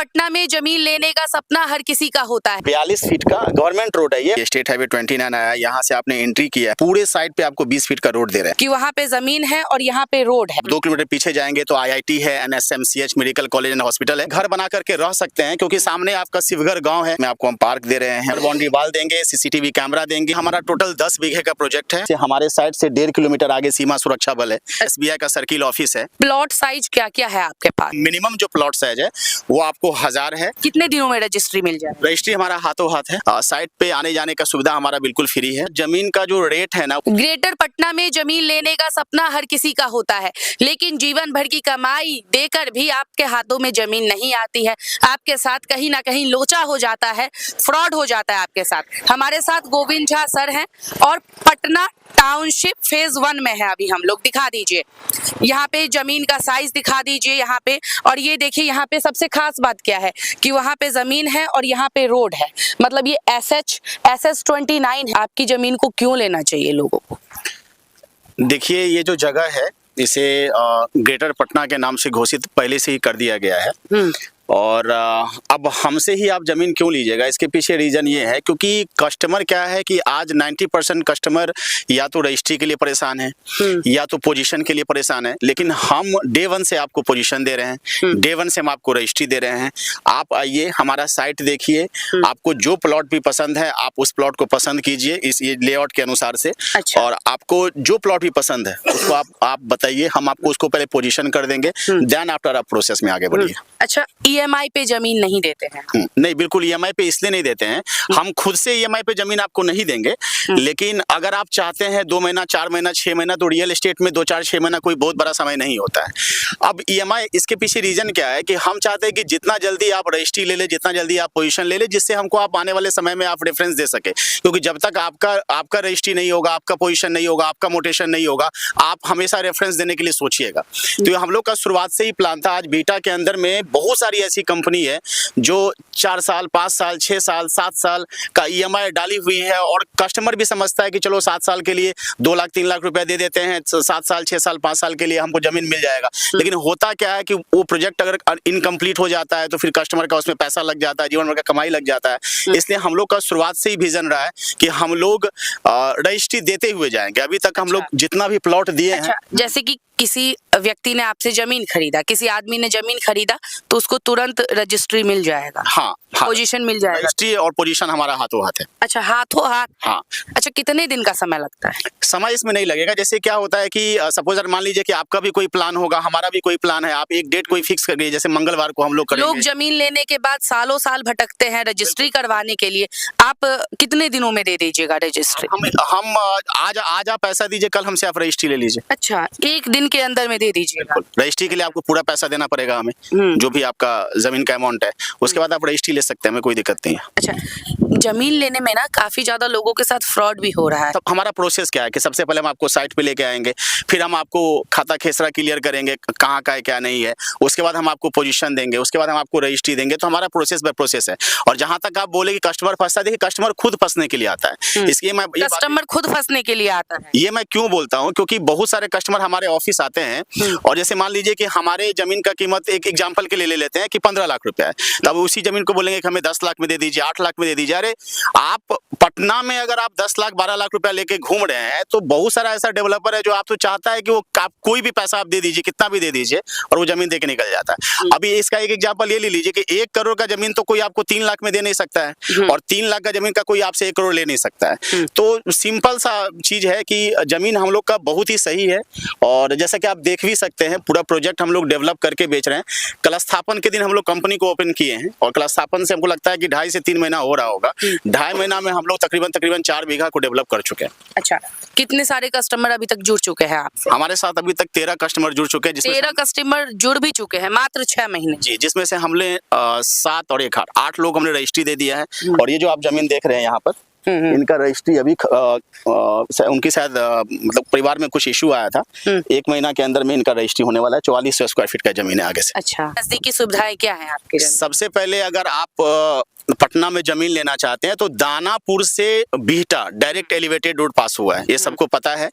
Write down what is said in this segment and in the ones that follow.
पटना में जमीन लेने का सपना हर किसी का होता है। 42 फीट का गवर्नमेंट रोड है ये स्टेट हाईवे 29 आया, यहाँ से आपने एंट्री किया, पूरे साइड पे आपको 20 फीट का रोड दे रहे हैं कि वहाँ पे जमीन है और यहाँ पे रोड है। 2 किलोमीटर पीछे जाएंगे तो IIT है, NSMCH medical college and hospital है। घर बना करके रह सकते हैं क्योंकि सामने आपका शिवगढ़ गांव है। मैं आपको हम पार्क दे रहे हैं, बाउंड्री वाल देंगे, CCTV कैमरा देंगे। हमारा टोटल 10 बीघे का प्रोजेक्ट है। हमारे साइड से 1.5 किलोमीटर आगे सीमा सुरक्षा बल है, SBI का सर्किल ऑफिस है। प्लॉट साइज क्या क्या है आपके पास? मिनिमम जो प्लॉट साइज है वो आपको 1000 है। कितने दिनों में रजिस्ट्री मिल जाए? रजिस्ट्री हमारा हाथों हाथ है। साइट पे आने जाने का सुविधा हमारा बिल्कुल फ्री है। जमीन का जो रेट है ना, ग्रेटर पटना में जमीन लेने का सपना हर किसी का होता है, लेकिन जीवन भर की कमाई देकर भी आपके हाथों में जमीन नहीं आती है। आपके साथ कहीं ना कहीं लोचा हो जाता है, फ्रॉड हो जाता है आपके साथ। हमारे साथ गोविंद झा सर हैं और पटना टाउनशिप फेज 1 में है अभी हम लोग। दिखा दीजिए यहाँ पे जमीन का साइज, दिखा दीजिए यहाँ पे। और ये देखिए यहाँ पे सबसे खास बात क्या है कि वहाँ पे जमीन है और यहाँ पे रोड है। मतलब ये SS 29 है। आपकी जमीन को क्यों लेना चाहिए लोगों को? देखिए ये जो जगह है इसे ग्रेटर पटना के नाम से घोषित पहले से ही कर दिया गया है। और अब हमसे ही आप ज़मीन क्यों लीजिएगा, इसके पीछे रीज़न ये है क्योंकि कस्टमर क्या है कि आज 90% कस्टमर या तो रजिस्ट्री के लिए परेशान है या तो पोजीशन के लिए परेशान है। लेकिन हम डे 1 से आपको पोजीशन दे रहे हैं, डे 1 से हम आपको रजिस्ट्री दे रहे हैं। आप आइए, हमारा साइट देखिए, आपको जो प्लॉट भी पसंद है आप उस प्लॉट को पसंद कीजिए इस ये लेआउट के अनुसार से। अच्छा। और आपको जो प्लॉट भी पसंद है उसको आप बताइए, हम आपको उसको पहले पोजीशन कर देंगे, देन आफ्टर आप प्रोसेस में आगे बढ़िए। अच्छा, EMI पे जमीन नहीं देते हैं? नहीं, बिल्कुल EMI पे इसलिए नहीं देते हैं, हम खुद से EMI पे जमीन आपको नहीं देंगे। लेकिन अगर आप चाहते हैं 2 महीना 4 महीना 6 महीना, तो रियल एस्टेट में 2-4-6 महीना कोई बहुत बड़ा समय नहीं होता है। अब EMI इसके पीछे रीजन क्या है कि हम चाहते हैं कि जितना जल्दी आप रजिस्ट्री ले ले, जितना जल्दी आप पोजीशन ले ले, जिससे हमको आप आने वाले समय में आप रेफरेंस दे सके। क्योंकि जब तक आपका रजिस्ट्री नहीं होगा, आपका पोजीशन नहीं होगा, आपका मोटेशन नहीं होगा, आप हमेशा रेफरेंस देने के लिए सोचिएगा। तो हम लोग का शुरुआत से ही प्लान था। आज बीटा के अंदर में बहुत सारी ऐसी कंपनी है जो 4 साल 5 साल 6 साल 7 साल का EMI डाली हुई है और कस्टमर भी समझता है कि चलो 7 साल के लिए 2 लाख 3 लाख रुपया दे देते हैं, 7 साल 6 साल 5 साल के लिए हमको जमीन मिल जाएगा। लेकिन होता क्या है कि वो प्रोजेक्ट अगर इनकम्प्लीट हो जाता है तो फिर कस्टमर का उसमें पैसा लग जाता है, जीवन भर का कमाई लग जाता है। इसलिए हम लोग का शुरुआत से ही विजन रहा है कि हम लोग रजिस्ट्री देते हुए जाएंगे। अभी तक हम लोग जितना भी प्लॉट दिए हैं, जैसे कि किसी व्यक्ति ने आपसे जमीन खरीदा, किसी आदमी ने जमीन खरीदा, तो उसको तुरंत रजिस्ट्री मिल जाएगा। हाँ, पोजीशन मिल जाएगा। रजिस्ट्री और पोजीशन हमारा हाथों हाथ है। अच्छा, हाथों हाथ। हाँ। अच्छा, कितने दिन का समय लगता है? समय इसमें नहीं लगेगा। जैसे क्या होता है कि सपोज मान लीजिए कि आपका भी कोई प्लान होगा, हमारा भी कोई प्लान है, आप एक डेट कोई फिक्स कर दीजिए, जैसे मंगलवार को हम लोग करेंगे। लोग जमीन लेने के बाद सालों साल भटकते हैं रजिस्ट्री करवाने के लिए। आप कितने दिनों में दे दीजिएगा रजिस्ट्री? हम आज आप पैसा दीजिए, कल हमसे आप रजिस्ट्री ले लीजिए। अच्छा, 1 दिन के अंदर में दे दीजिएगा। रजिस्ट्री के लिए आपको पूरा पैसा देना पड़ेगा हमें, जो भी आपका जमीन का अमाउंट है, उसके बाद आप रजिस्ट्री ले सकते हैं, हमें कोई दिक्कत नहीं है। अच्छा, जमीन लेने में ना काफी ज्यादा लोगों के साथ फ्रॉड भी हो रहा है। तब हमारा प्रोसेस क्या है कि सबसे पहले हम आपको साइट पे लेके आएंगे, फिर हम आपको खाता खेसरा क्लियर करेंगे कहाँ का है क्या नहीं है, उसके बाद हम आपको पोजीशन देंगे, उसके बाद हम आपको रजिस्ट्री देंगे। तो हमारा प्रोसेस बाय प्रोसेस है। और जहां तक आप बोले कि कस्टमर फंसता है, देखिए कस्टमर खुद फंसने के लिए आता है। इसलिए मैं कस्टमर खुद फंसने के लिए आता है, ये मैं क्यों बोलता हूँ, क्योंकि बहुत सारे कस्टमर हमारे ऑफिस आते हैं और जैसे मान लीजिए कि हमारे जमीन का कीमत एक एग्जांपल के लिए ले लेते हैं कि 15 लाख रुपया है, तब उसी जमीन को बोलेंगे कि हमें 10 लाख में दे दीजिए, 8 लाख में दे दीजिए। अरे आप पटना में अगर आप 10 लाख 12 लाख रुपया लेके घूम रहे हैं तो बहुत सारा ऐसा डेवलपर है जो आप तो चाहता है कि वो कोई भी पैसा आप दे दीजिए, कितना भी दे दीजिए, और वो जमीन देके निकल जाता है। अभी इसका एक एग्जांपल ये ले लीजिए कि 1 करोड़ का जमीन तो कोई आपको 3 लाख में दे नहीं सकता है और 3 लाख का जमीन का कोई आपसे 1 करोड़ ले नहीं सकता है। तो सिंपल सा चीज है कि जमीन हम लोग का बहुत ही सही है। और जैसा कि आप देख भी सकते हैं, पूरा प्रोजेक्ट हम लोग डेवलप करके बेच रहे हैं। कल स्थापन के दिन हम लोग कंपनी को ओपन किए हैं और कल स्थापन से हमको लगता है कि 2.5 से 3 महीना हो रहा होगा। 2.5 महीना में हम लोग तकरीबन 4 बीघा को डेवलप कर चुके हैं। अच्छा, कितने सारे कस्टमर अभी तक जुड़ चुके हैं आपसे? हमारे साथ अभी तक 13 कस्टमर जुड़ चुके हैं। 13 कस्टमर जुड़ भी चुके हैं मात्र 6 महीने जी, जिसमें से हमने 7 और 1 8 लोग हमने रजिस्ट्री दे दिया है। और ये जो आप जमीन देख रहे हैं यहाँ पर, इनका रजिस्ट्री अभी उनकी शायद मतलब परिवार में कुछ इशू आया था, 1 महीना के अंदर में इनका रजिस्ट्री होने वाला है। 4400 स्क्वायर फीट का जमीन है आगे से। अच्छा, नजदीकी सुविधाएं क्या है आपके? सबसे पहले अगर आप पटना में जमीन लेना चाहते हैं तो दानापुर से बीटा डायरेक्ट एलिवेटेड रोड पास हुआ है, ये सबको पता है।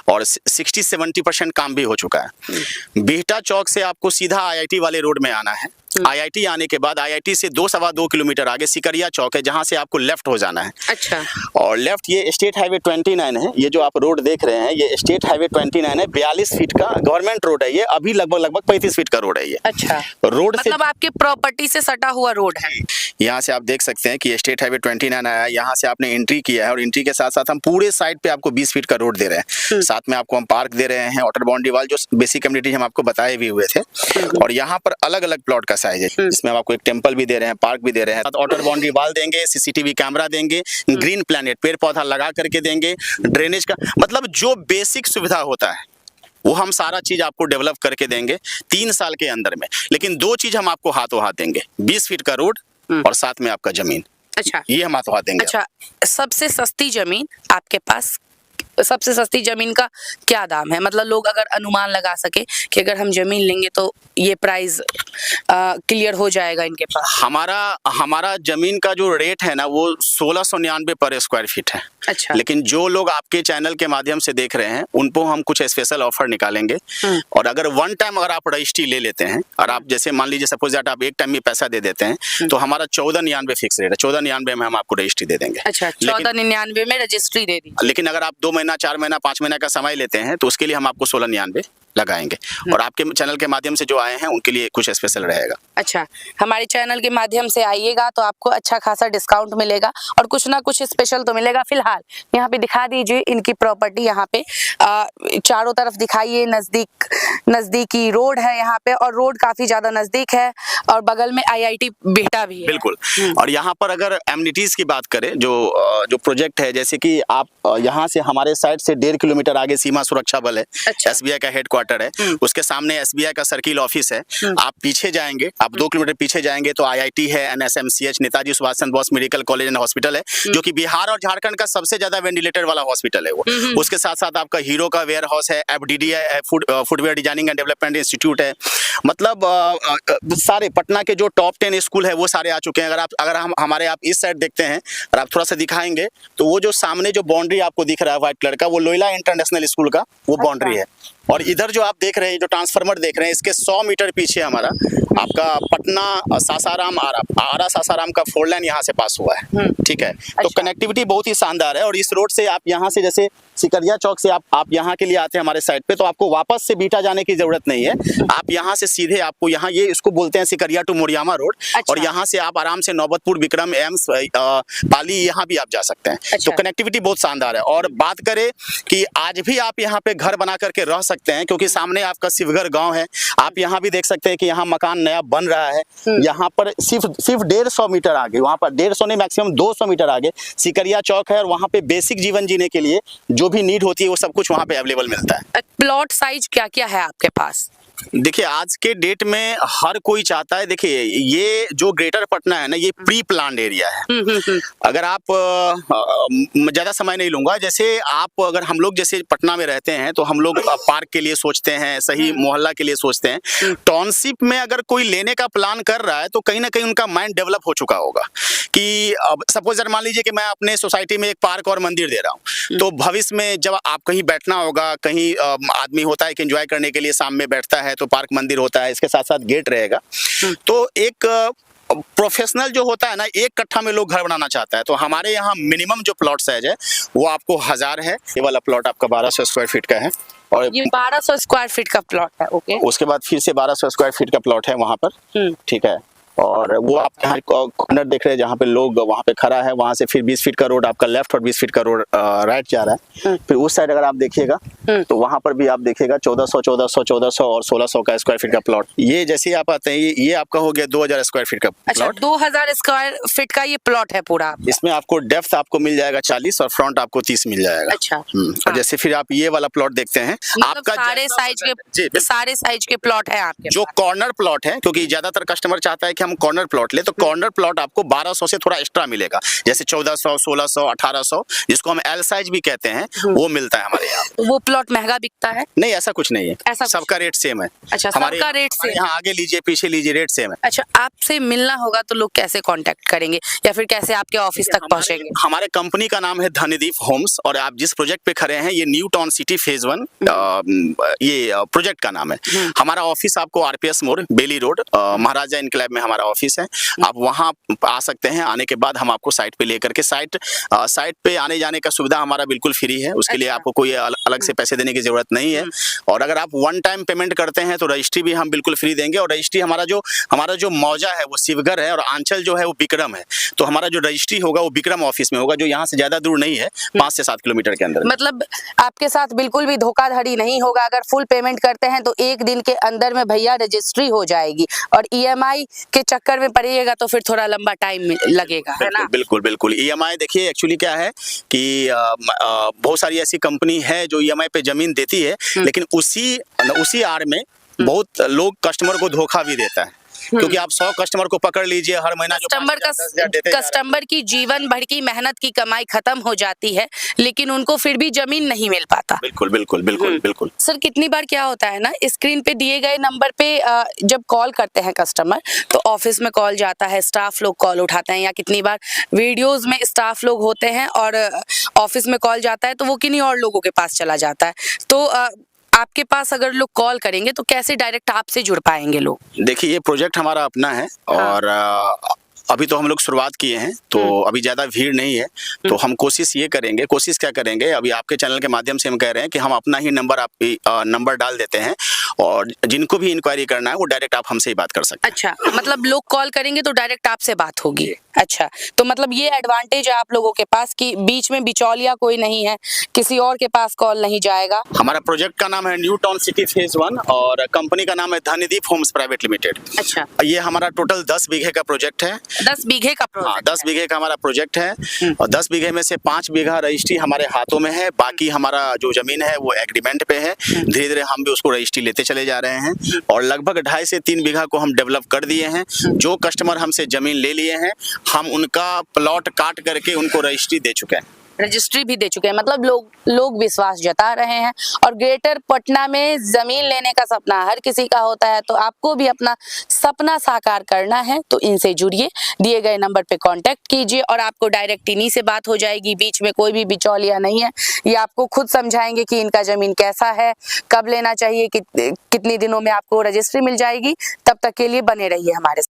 और 60-70% काम भी हो चुका है। बीटा चौक से आपको सीधा IIT वाले रोड में आना है IIT आने के बाद IIT से 2-2.25 किलोमीटर आगे सिकरिया चौक है, जहां से आपको लेफ्ट हो जाना है। अच्छा। और लेफ्ट ये स्टेट हाईवे 29 है, ये जो आप रोड देख रहे हैं ये स्टेट हाईवे 29 है, 42 फीट का गवर्नमेंट रोड है। ये अभी लगभग 35 फीट का रोड है ये। अच्छा, रोड मतलब आपके प्रॉपर्टी से सटा हुआ रोड है। यहाँ से आप देख सकते हैं कि स्टेट हाईवे 29 आया है, यहाँ से आपने एंट्री किया है और एंट्री के साथ साथ हम पूरे साइड पे आपको 20 फीट का रोड दे रहे हैं। साथ में आपको हम पार्क दे रहे हैं, वाटर बाउंड्री वाल, जो बेसिक कम्युनिटी हम आपको बताए भी हुए थे। और यहाँ पर अलग अलग प्लॉट का साइज है, इसमें हम आपको एक टेम्पल भी दे रहे हैं, पार्क भी दे रहे हैं, वाटर बाउंड्री वाल देंगे, CCTV कैमरा देंगे, ग्रीन प्लैनेट पेड़ पौधा लगा करके देंगे, ड्रेनेज का मतलब जो बेसिक सुविधा होता है वो हम सारा चीज आपको डेवलप करके देंगे 3 साल के अंदर में। लेकिन 2 चीज हम आपको हाथों हाथ देंगे, 20 फीट का रोड और साथ में आपका जमीन। अच्छा, ये हम हाथों हाथ देंगे। अच्छा, सबसे सस्ती जमीन आपके पास, सबसे सस्ती जमीन का क्या दाम है? मतलब लोग अगर अनुमान लगा सके कि अगर हम जमीन लेंगे तो ये प्राइस क्लियर हो जाएगा इनके पास। हमारा जमीन का जो रेट है ना वो 1699 पर स्क्वायर फीट है। अच्छा। लेकिन जो लोग आपके चैनल के माध्यम से देख रहे हैं उनको हम कुछ स्पेशल ऑफर निकालेंगे। और अगर वन टाइम अगर आप रजिस्ट्री ले लेते हैं और आप जैसे मान लीजिए सपोज दैट आप एक टाइम में पैसा दे देते हैं तो हमारा 1499 फिक्स रेट है, 1499 में हम आपको रजिस्ट्री दे देंगे। अच्छा, 1499 में रजिस्ट्री दे दी। लेकिन अगर आप 2 महीना 4 महीना 5 महीना का समय लेते हैं तो उसके लिए हम आपको 1699 लगाएंगे। और आपके चैनल के माध्यम से जो आए हैं उनके लिए कुछ स्पेशल रहेगा। अच्छा, हमारे चैनल के माध्यम से आइएगा तो आपको अच्छा खासा डिस्काउंट मिलेगा और कुछ ना कुछ स्पेशल तो मिलेगा। फिलहाल यहाँ पे दिखा दीजिए इनकी प्रॉपर्टी, यहाँ पे चारों तरफ दिखाइए, नजदीकी रोड है यहाँ पे और रोड काफी ज्यादा नजदीक है और बगल में IIT बिहटा भी है। बिल्कुल। और यहाँ पर अगर एमिनिटीज की बात करें, जो प्रोजेक्ट है, जैसे कि आप यहाँ से हमारे साइड से 1.5 किलोमीटर आगे सीमा सुरक्षा बल है। अच्छा। SBI का हेडक्वार्टर है, उसके सामने SBI का सर्किल ऑफिस है। आप पीछे जाएंगे, आप 2 किलोमीटर पीछे जाएंगे तो IIT है, NSMCH Netaji Subhash Chandra Bose medical college and hospital है, जो कि बिहार और झारखंड का सबसे ज्यादा वेंटिलेटर वाला हॉस्पिटल है वो। उसके साथ साथ आपका हीरो का वेयर हाउस है, FDD है, footwear designing and development institute है। मतलब सारे पटना के जो टॉप 10 स्कूल है वो सारे आ चुके हैं। अगर हम हमारे आप इस साइड देखते हैं और आप थोड़ा सा दिखाएंगे तो वो जो सामने जो बाउंड्री आपको दिख रहा है व्हाइट कलर का, वो लोयला इंटरनेशनल स्कूल का वो बाउंड्री है। और इधर जो आप देख रहे हैं, जो ट्रांसफार्मर देख रहे हैं, इसके 100 मीटर पीछे हमारा आपका पटना सासाराम आरा सासाराम का 4 लाइन यहाँ से पास हुआ है। ठीक है। तो कनेक्टिविटी बहुत ही शानदार है। और इस रोड से आप यहाँ से जैसे सिकरिया चौक से आप यहाँ के लिए आते हैं हमारे साइड पे, तो आपको वापस से बीटा जाने की जरूरत नहीं है। आप यहाँ से सीधे आपको यहाँ, ये इसको बोलते हैं सिकरिया टू मोरियामा रोड। और यहाँ से आप आराम से नौबतपुर, विक्रम, एम्स, पाली, यहाँ भी आप जा सकते हैं। तो कनेक्टिविटी बहुत शानदार है। और बात करें कि आज भी आप यहाँ पे घर बना करके रह सकते हैं, क्योंकि सामने आपका शिवगढ़ गांव है। आप यहाँ भी देख सकते हैं कि यहाँ मकान नया बन रहा है। यहाँ पर सिर्फ 150 मीटर आगे, वहाँ पर 150 नहीं मैक्सिमम 200 मीटर आगे सिकरिया चौक है। और वहाँ पे बेसिक जीवन जीने के लिए जो भी नीड होती है वो सब कुछ वहाँ पे अवेलेबल मिलता है। प्लॉट साइज क्या क्या है आपके पास? देखिए, आज के डेट में हर कोई चाहता है, देखिए ये जो ग्रेटर पटना है ना, ये प्री प्लान्ड एरिया है। अगर आप ज्यादा समय नहीं लूंगा, जैसे आप अगर हम लोग जैसे पटना में रहते हैं तो हम लोग पार्क के लिए सोचते हैं, सही मोहल्ला के लिए सोचते हैं। टाउनशिप में अगर कोई लेने का प्लान कर रहा है तो कहीं ना कहीं उनका माइंड डेवलप हो चुका होगा कि अब सपोज मान लीजिए कि मैं अपने सोसाइटी में एक पार्क और मंदिर दे रहा हूँ, तो भविष्य में जब आप कहीं बैठना होगा, कहीं आदमी होता है कि एंजॉय करने के लिए शाम में बैठता है तो पार्क मंदिर होता है, इसके साथ साथ गेट रहेगा। तो एक प्रोफेशनल जो होता है ना, 1 कट्ठा में लोग घर बनाना चाहता है। तो हमारे यहाँ मिनिमम जो प्लॉट साइज है वो आपको 1000 है। ये वाला प्लॉट आपका 1200 स्क्वायर फीट का है। और ये 1200 स्क्वायर फीट का प्लॉट है। ओके। उसके बाद फिर से 1200 स्क्वायर फीट का प्लॉट है वहाँ पर। ठीक है। और वो आप यहाँ कॉर्नर देख रहे हैं जहाँ पे लोग वहाँ पे खड़ा है, वहाँ से फिर 20 फीट का रोड आपका लेफ्ट और 20 फीट का रोड राइट जा रहा है। फिर उस साइड अगर आप देखिएगा तो वहाँ पर भी आप देखिएगा 1400 और 1600 का स्क्वायर फीट का प्लॉट। ये जैसे आप आते हैं ये आपका हो गया 2000 स्क्वायर फीट का प्लॉट। अच्छा, 2000 स्क्वायर फीट का ये प्लॉट है पूरा। इसमें आपको डेप्थ आपको मिल जाएगा 40 और फ्रंट आपको 30 मिल जाएगा। अच्छा। और जैसे फिर आप ये वाला प्लॉट देखते हैं, आपका सारे साइज के प्लॉट है आपके। जो कॉर्नर प्लॉट है, क्योंकि ज्यादातर कस्टमर चाहता है कि हम हम कॉर्नर प्लॉट ले तो कॉर्नर प्लॉट आपको 1200 से थोड़ा एक्स्ट्रा मिलेगा, जैसे 1400, 1600, 1800, जिसको हम एल साइज भी कहते हैं, वो मिलता है हमारे यहाँ। वो प्लॉट महंगा बिकता है? नहीं, ऐसा कुछ नहीं है, ऐसा सबका रेट सेम है। अच्छा, हमारे सबका रेट सेम। यहाँ आगे लीजिए पीछे लीजिए रेट सेम है। अच्छा, आपसे मिलना होगा तो लोग कैसे कांटेक्ट करेंगे या फिर कैसे आपके ऑफिस तक पहुंचेंगे? हमारे कंपनी का नाम है धनदीप होम्स और आप जिस प्रोजेक्ट पे खड़े हैं ये न्यू टाउन सिटी फेज 1 ये प्रोजेक्ट का नाम है। हमारा ऑफिस आपको आरपीएस मोड़, बेली रोड, महाराजा इनकलाब में हमारा ऑफिस है। आप वहाँ आ सकते हैं। आने के बाद हम आपको साइट पे लेकर के साइट पे आने जाने का सुविधा हमारा बिल्कुल फ्री है। उसके लिए आपको कोई अलग से पैसे देने की जरूरत नहीं है। और अगर आप वन टाइम पेमेंट करते हैं तो रजिस्ट्री भी हम बिल्कुल फ्री देंगे। और रजिस्ट्री हमारा जो मौजा है वो शिवगढ़ है और आंचल जो है वो बिक्रम है। तो हमारा जो रजिस्ट्री होगा वो बिक्रम ऑफिस में होगा, जो यहाँ से ज्यादा दूर नहीं है, 5 से 7 किलोमीटर के अंदर। मतलब आपके साथ बिल्कुल भी धोखाधड़ी नहीं होगा। अगर फुल पेमेंट करते हैं तो 1 दिन के अंदर में भैया रजिस्ट्री हो जाएगी, और ईएमआई के चक्कर में पड़िएगा तो फिर थोड़ा लंबा टाइम लगेगा, है ना? बिल्कुल बिल्कुल। ईएमआई देखिए एक्चुअली क्या है कि बहुत सारी ऐसी कंपनी है जो ईएमआई पे जमीन देती है, लेकिन उसी आड़ में बहुत लोग कस्टमर को धोखा भी देता है। क्योंकि आप 100 कस्टमर को पकड़ लीजिए, हर महीना जो कस्टमर की जीवन भर की मेहनत की कमाई खत्म हो जाती है, लेकिन उनको फिर भी जमीन नहीं मिल पाता। बिल्कुल बिल्कुल बिल्कुल बिल्कुल। सर, कितनी बार क्या होता है ना, स्क्रीन पे दिए गए नंबर पे जब कॉल करते हैं कस्टमर तो ऑफिस में कॉल जाता है, स्टाफ लोग कॉल उठाते हैं, या कितनी बार वीडियोस में स्टाफ लोग होते हैं और ऑफिस में कॉल जाता है तो वो किन्हीं और लोगों के पास चला जाता है। तो आपके पास अगर लोग कॉल करेंगे तो कैसे डायरेक्ट आपसे जुड़ पाएंगे लोग? देखिए, ये प्रोजेक्ट हमारा अपना है और अभी तो हम लोग शुरुआत किए हैं, तो अभी ज़्यादा भीड़ नहीं है। तो हम कोशिश क्या करेंगे, अभी आपके चैनल के माध्यम से हम कह रहे हैं कि हम अपना ही नंबर डाल देते हैं और जिनको भी इंक्वायरी करना है वो डायरेक्ट आप हमसे ही बात कर सकते हैं। अच्छा, मतलब लोग कॉल करेंगे तो डायरेक्ट आपसे बात होगी। अच्छा, तो मतलब ये एडवांटेज है आप लोगों के पास कि बीच में बिचौलिया कोई नहीं है, किसी और के पास कॉल नहीं जाएगा। हमारा प्रोजेक्ट का नाम है न्यू टाउन सिटी फेज 1 और कंपनी का नाम है धनदीप होम्स प्राइवेट लिमिटेड। अच्छा, ये हमारा टोटल 10 बीघे का प्रोजेक्ट है। 10 बीघे का प्रोजेक्ट? हाँ, 10 बीघे का हमारा प्रोजेक्ट है और 10 बीघे में से 5 बीघा रजिस्ट्री हमारे हाथों में है। बाकी हमारा जो जमीन है वो एग्रीमेंट पे है। धीरे धीरे हम भी उसको रजिस्ट्री लेते चले जा रहे हैं और लगभग 2.5 से 3 बीघा को हम डेवलप कर दिए हैं। जो कस्टमर हमसे जमीन ले लिए हैं, हम उनका प्लॉट काट करके उनको रजिस्ट्री दे चुके हैं, रजिस्ट्री भी दे चुके हैं। मतलब लोग विश्वास जता रहे हैं। और ग्रेटर पटना में जमीन लेने का सपना हर किसी का होता है, तो आपको भी अपना सपना साकार करना है तो इनसे जुड़िए, दिए गए नंबर पे कांटेक्ट कीजिए और आपको डायरेक्ट इन्हीं से बात हो जाएगी। बीच में कोई भी बिचौलिया नहीं है। ये आपको खुद समझाएंगे कि इनका जमीन कैसा है, कब लेना चाहिए, कितनी दिनों में आपको रजिस्ट्री मिल जाएगी। तब तक के लिए बने रहिए हमारे साथ।